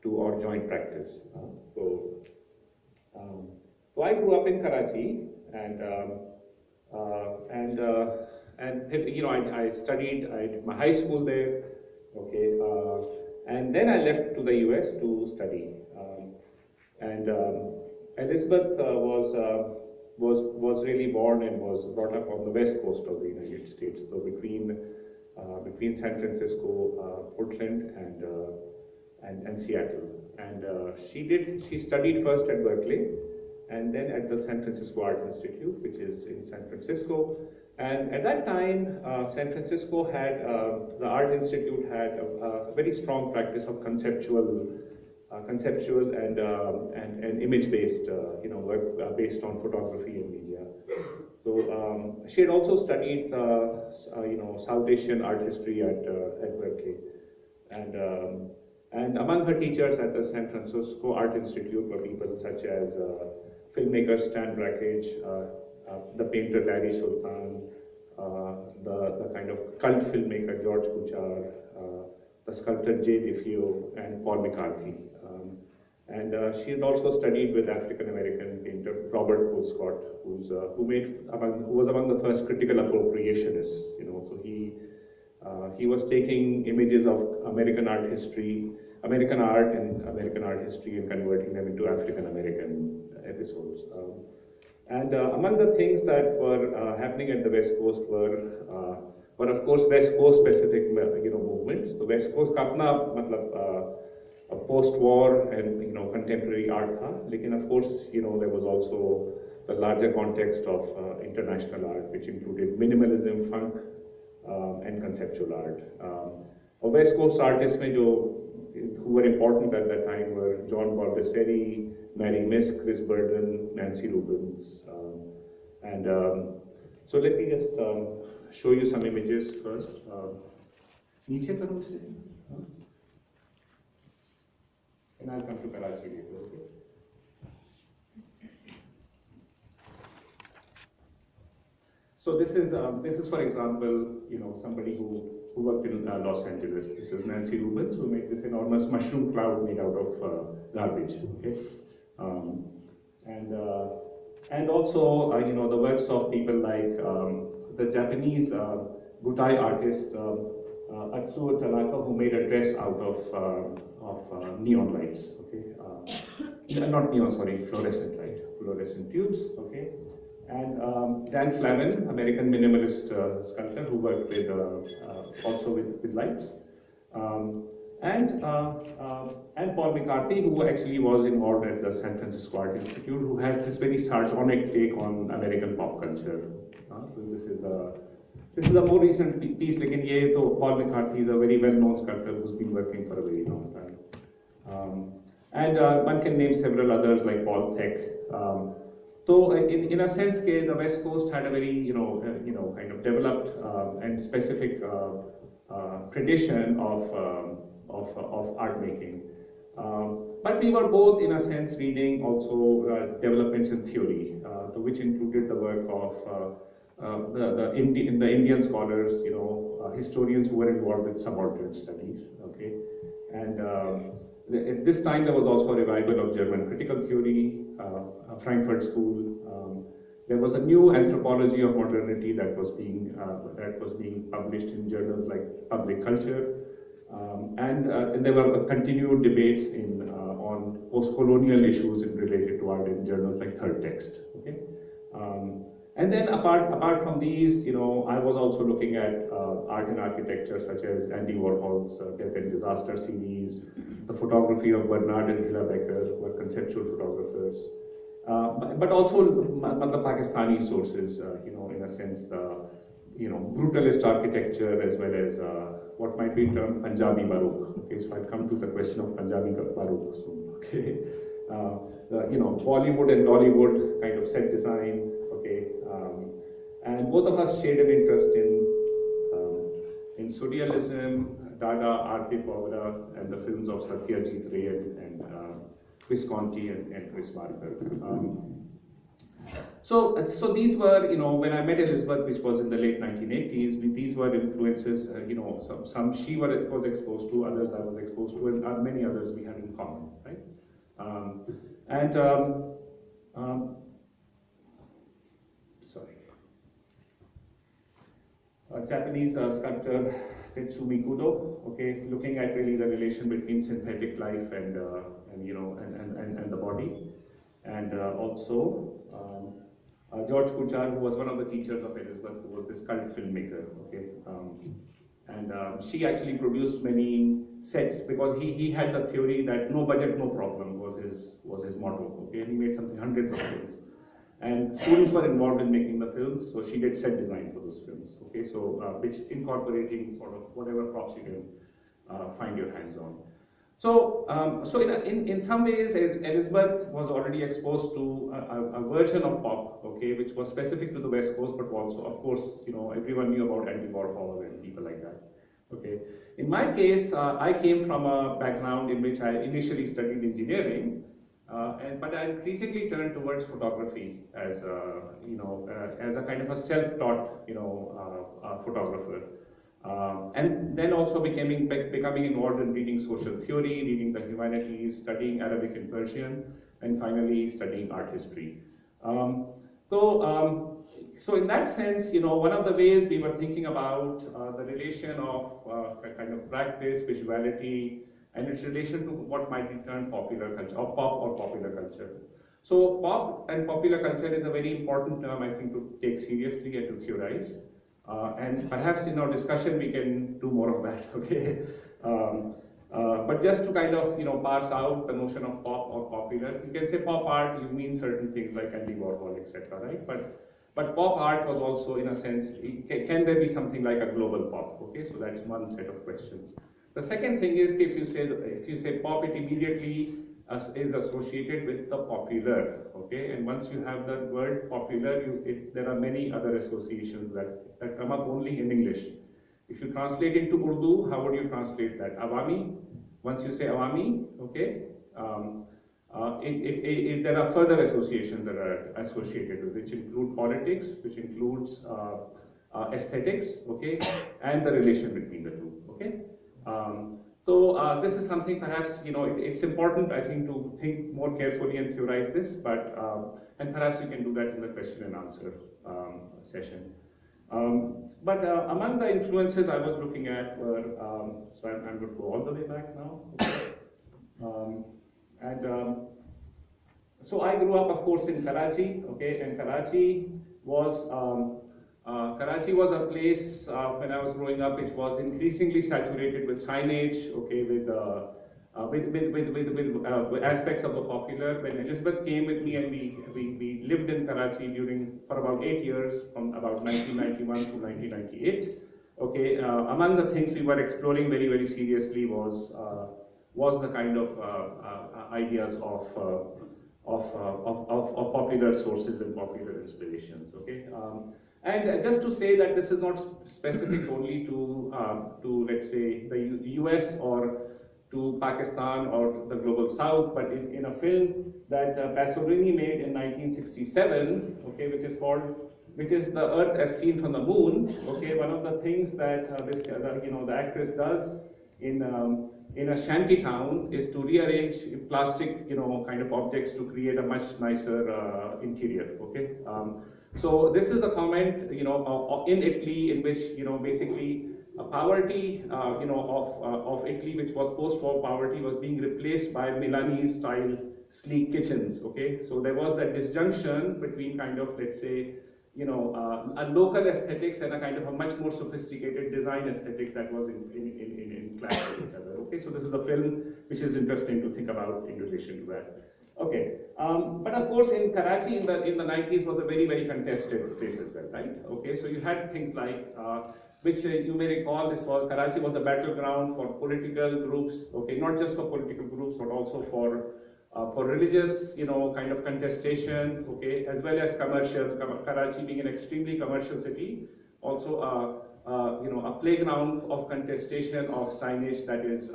to our joint practice. So I grew up in Karachi, and you know, I studied. I did my high school there. Okay, and then I left to the US to study. And Elizabeth was really born and was brought up on the west coast of the United States, so between San Francisco, Portland, and Seattle. And she studied first at Berkeley, and then at the San Francisco Art Institute, which is in San Francisco. And at that time, San Francisco had the Art Institute had a very strong practice of conceptual and image-based, you know, work based on photography and media. So she had also studied, you know, South Asian art history at Berkeley, and among her teachers at the San Francisco Art Institute were people such as filmmaker Stan Brakhage, the painter Dadi Sultan, the kind of cult filmmaker George Kuchar, the sculptor J. DeFeo, and Paul McCarthy. And she had also studied with African-American painter Robert Colescott, who was among the first critical appropriationists. You know, so he was taking images of American art and American art history, and converting them into African-American episodes. And among the things that were happening at the West Coast were of course West Coast specific, you know, movements. The West Coast का अपना मतलब post-war and, you know, contemporary art था, लेकिन of course, you know, there was also the larger context of international art, which included minimalism, funk, and conceptual art. West Coast artists who were important at that time were John Baldessari, Mary Misk, Chris Burden, Nancy Rubens. So let me just show you some images first. नीचे करूँ इसे? And I'll come to Karachi later. Okay? So this is for example, you know, somebody who worked in Los Angeles. This is Nancy Rubens, who made this enormous mushroom cloud made out of garbage. Okay, and also you know, the works of people like the Japanese Butai artist Atsuo Tanaka, who made a dress out of neon lights. Okay, not neon, sorry, fluorescent tubes. Okay. And Dan Flavin, American minimalist sculptor, who worked with also with lights, and Paul McCarthy, who actually was involved at the San Francisco Art Institute, who has this very sardonic take on American pop culture. So this is a more recent piece. Lekin ye to Paul McCarthy is a very well-known sculptor who's been working for a very long time, and one can name several others like Paul Thek. So in a sense, the West Coast had a very, you know, kind of developed and specific tradition of art making. But we were both, in a sense, reading also developments in theory, which included the work of the Indian scholars, you know, historians who were involved with subaltern studies. Okay, and at this time there was also a revival of German critical theory. Frankfurt School. There was a new anthropology of modernity that was being published in journals like Public Culture, and there were continued debates on post-colonial issues related to art in journals like Third Text. Okay, and then apart from these, you know, I was also looking at art and architecture such as Andy Warhol's Death and Disaster series, the photography of Bernard and Hilla Becker, who were conceptual photographers. But also Pakistani sources, you know, in a sense, you know, brutalist architecture as well as what might be termed Punjabi Baroque. Okay, so I'll come to the question of Punjabi Baroque soon. Okay, you know, Bollywood and Dollywood kind of set design. Okay, and both of us shared an interest in surrealism, Dada, Arte Povera, and the films of Satyajit Ray and Visconti and Chris Barker. So these were, when I met Elizabeth, which was in the late 1980s, these were influences, some she was exposed to, others I was exposed to, and many others we had in common, right? Um, and um, sorry, Japanese sculptor Tetsumi Kudo, okay, looking at really the relation between synthetic life and the body, and also George Kuchar, who was one of the teachers of Elizabeth, who was this cult filmmaker, okay, and she actually produced many sets because he had the theory that no budget, no problem was his motto, okay, and he made something hundreds of films. And students were involved in making the films, so she did set design for those films. Okay, so which incorporating sort of whatever props you can find your hands on. So in some ways, Elizabeth was already exposed to a version of pop, okay, which was specific to the West Coast, but also, of course, everyone knew about Andy Warhol and people like that. Okay. In my case, I came from a background in which I initially studied engineering. But I increasingly turned towards photography as as a kind of a self-taught, photographer, and then also becoming involved in reading social theory, reading the humanities, studying Arabic and Persian, and finally studying art history. So in that sense, one of the ways we were thinking about the relation of kind of practice, visuality, and its relation to what might be termed popular culture, or pop or popular culture. So pop and popular culture is a very important term, I think, to take seriously and to theorize. And perhaps in our discussion we can do more of that, okay? But just to kind of, parse out the notion of pop or popular, you can say pop art, you mean certain things like Andy Warhol, etc., right? But pop art was also, in a sense, can there be something like a global pop, okay? So that's one set of questions. The second thing is, if you say pop, it immediately is associated with the popular, okay? And once you have the word popular, there are many other associations that come up only in English. If you translate into Urdu, how would you translate that? Awami. Once you say awami, okay, there are further associations that are associated with, which include politics, which includes aesthetics, okay, and the relation between the two, okay. So this is something perhaps, it's important, I think, to think more carefully and theorize this, but and perhaps we can do that in the question and answer session. But among the influences I was looking at were, so I'm going to go all the way back now. Okay. So I grew up, of course, in Karachi, okay, and Karachi was a place when I was growing up which was increasingly saturated with signage, okay, with aspects of the popular. When Elizabeth came with me and we lived in Karachi for about 8 years, from about 1991 to 1998. Okay, among the things we were exploring very, very seriously was the kind of ideas of popular sources and popular inspirations. Okay. And just to say that this is not specific only to let's say the US or to Pakistan or the global South, but in a film that Pasolini made in 1967, okay, which is the Earth as seen from the moon. Okay, one of the things that the actress does in a shanty town is to rearrange plastic kind of objects to create a much nicer interior. Okay. So this is a comment, in Italy, in which basically poverty, of Italy, which was post-war poverty, was being replaced by Milanese-style sleek kitchens. Okay, so there was that disjunction between kind of, let's say, a local aesthetics and a kind of a much more sophisticated design aesthetics that was in clash with each other. Okay, so this is a film which is interesting to think about in relation to that. Okay, but of course in Karachi in the 90s was a very, very contested place as well, right? Okay, so you had things like, which you may recall, Karachi was a battleground for political groups, okay, not just for political groups, but also for religious, kind of contestation, okay, as well as commercial. Karachi being an extremely commercial city, also a playground of contestation of signage that is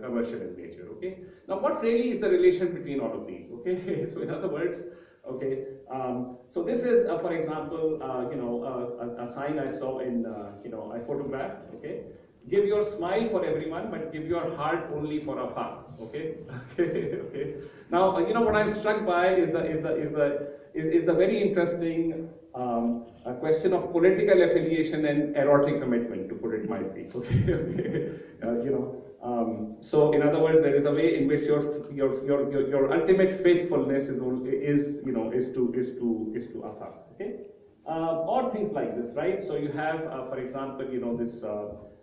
commercial in nature. Okay. Now, what really is the relation between all of these? Okay. So, in other words, Okay, so this is, for example, a sign I saw in, I photographed. Okay, give your smile for everyone, but give your heart only for a far. Okay, okay. Now, what I'm struck by is the very interesting a question of political affiliation and erotic commitment, to put it mildly. Okay, okay. So in other words, there is a way in which your ultimate faithfulness is to Allah. Okay, or things like this, right? So you have, for example, this.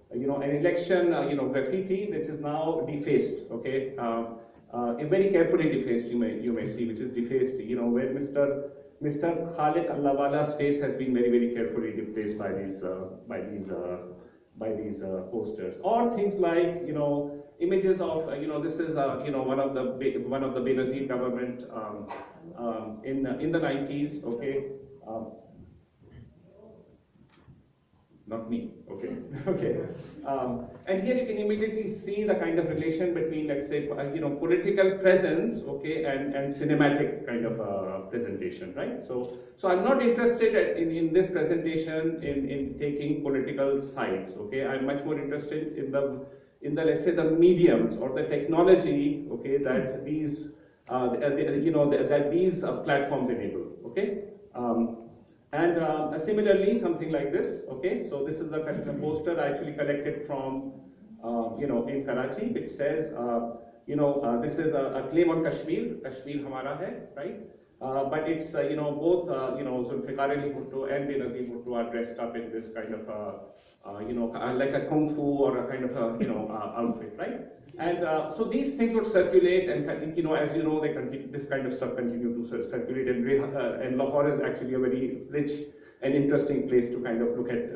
An election, graffiti, which is now defaced. Okay, very carefully defaced. You may see, which is defaced. Where Mr. Khalid Allahwala's face has been very, very carefully replaced by these posters, or things like images of this is one of the Benazir government in the 90s. Okay. Not me, okay, okay. And here you can immediately see the kind of relation between, let's say, political presence, okay, and cinematic kind of presentation, right? So I'm not interested in this presentation in taking political sides, okay. I'm much more interested in the let's say the mediums or the technology, okay, that these that these platforms enable, okay. And similarly, something like this, okay, so this is the kind of poster I actually collected from, in Karachi, which says, this is a claim on Kashmir hamara hai, right? But it's, both, Zulfikar Ali Bhutto and Benazir Bhutto are dressed up in this kind of, like a kung fu or a kind of outfit, right? And so these things would circulate, and as you know, this kind of stuff continue to circulate, and Lahore is actually a very rich and interesting place to kind of look at,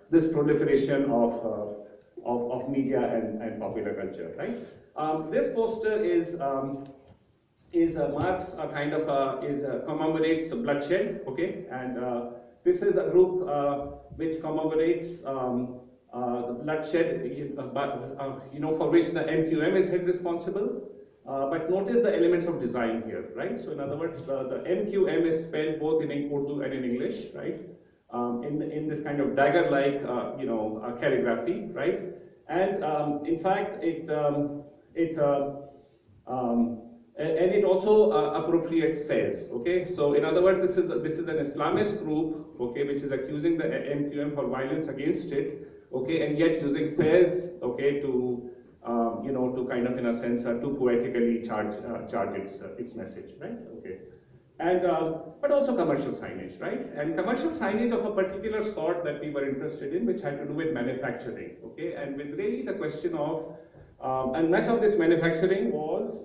this proliferation of media and popular culture, right? This poster is marks a kind of commemorates bloodshed, okay, and this is a group which commemorates the bloodshed, for which the MQM is held responsible. But notice the elements of design here, right? So in other words, the MQM is spelled both in Urdu and in English, right? In this kind of dagger-like, calligraphy, right? And in fact, and it also appropriates fairs. Okay, so in other words, this is an Islamist group, okay, which is accusing the MQM for violence against it, okay, and yet using fairs, okay, to to kind of, in a sense, to poetically charge its message, right? Okay, and but also commercial signage, right? And commercial signage of a particular sort that we were interested in, which had to do with manufacturing, okay, and with really the question of and much of this manufacturing was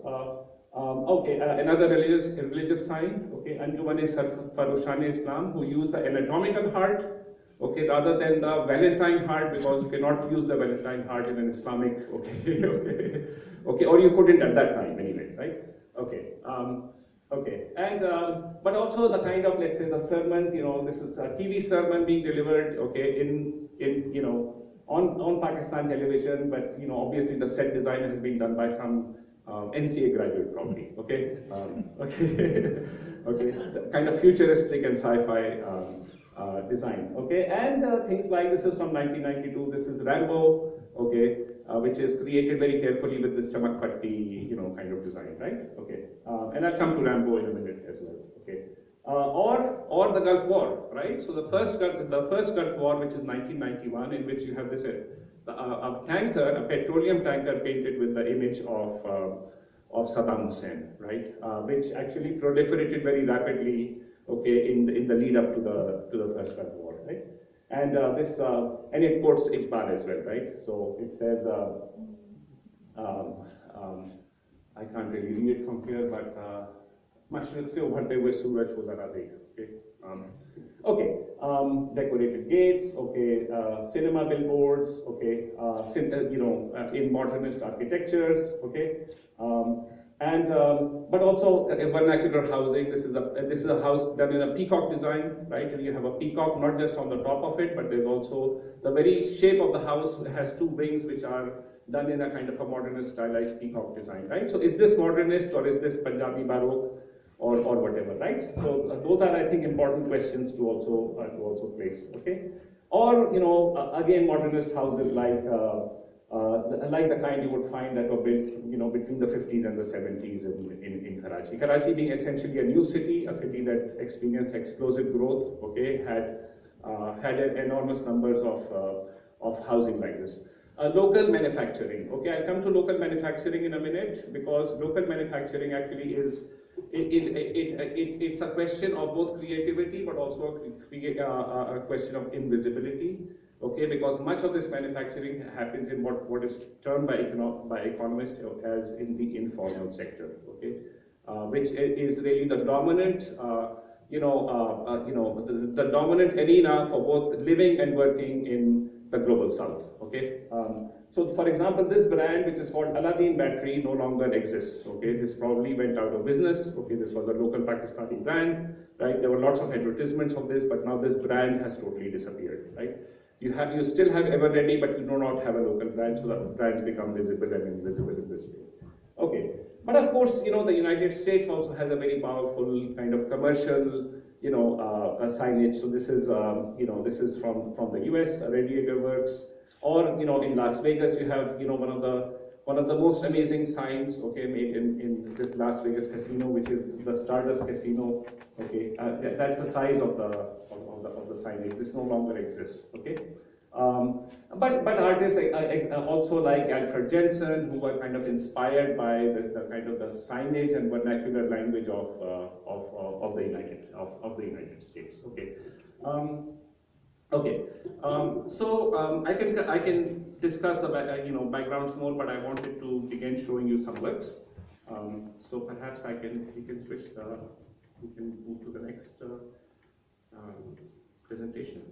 another religious sign, okay, Anjuman-e Islam, who use the anatomical heart, okay, rather than the Valentine heart, because you cannot use the Valentine heart in an Islamic, okay, okay, or you couldn't at that time anyway, right? Okay, okay, and but also the kind of, let's say, the sermons, this is a TV sermon being delivered, okay, in on Pakistan television, but obviously the set design has been done by some NCA graduate probably, okay, okay, okay, kind of futuristic and sci-fi design, okay, and things like this is from 1992. This is Rambo, okay, which is created very carefully with this chamak patti, kind of design, right? Okay, and I'll come to Rambo in a minute as well, okay. Or the Gulf War, right? So the first Gulf War, which is 1991, in which you have this a tanker, a petroleum tanker painted with the image of Saddam Hussein, right? Which actually proliferated very rapidly, okay, in the lead up to the first Gulf War, right? And and it quotes Iqbal as well, right? So it says, I can't really read it from here, but मशरिक़ से उभरते हुए सूरज को जरा देख, okay, decorated gates, okay, cinema billboards, okay, in modernist architectures, okay, and but also vernacular housing. This is a house done in a peacock design, right? You have a peacock not just on the top of it, but there's also the very shape of the house has two wings which are done in a kind of a modernist stylized peacock design, right? So is this modernist or is this Punjabi Baroque? or whatever, right? So those are, I think, important questions to also place. Okay, or again, modernist houses like the kind you would find that were built, between the 50s and the 70s in Karachi. Karachi being essentially a new city, a city that experienced explosive growth. Okay, had enormous numbers of housing like this. Local manufacturing. Okay, I'll come to local manufacturing in a minute, because local manufacturing actually is it's a question of both creativity, but also a question of invisibility. Okay, because much of this manufacturing happens in what is termed by economists as in the informal sector. Okay, which is really the dominant the dominant arena for both living and working in the global south. Okay, so for example, this brand, which is called Aladdin Battery, no longer exists. Okay, this probably went out of business. Okay, this was a local Pakistani brand, right? There were lots of advertisements of this, but now this brand has totally disappeared, right? You still have Ever Ready, but you do not have a local brand, so the brands become visible and invisible in this way. Okay, but of course, the United States also has a very powerful kind of commercial, signage. So this is, this is from the US, Radiator Works, or in Las Vegas, you have, one of the most amazing signs, okay, made in this Las Vegas casino, which is the Stardust Casino. Okay, that's the size of the signage. This no longer exists. Okay. But artists also like Alfred Jensen, who were kind of inspired by the kind of the signage and vernacular language of the United States. Okay. Okay. So I can discuss the backgrounds more, but I wanted to begin showing you some works. So perhaps we can switch we can move to the next presentation.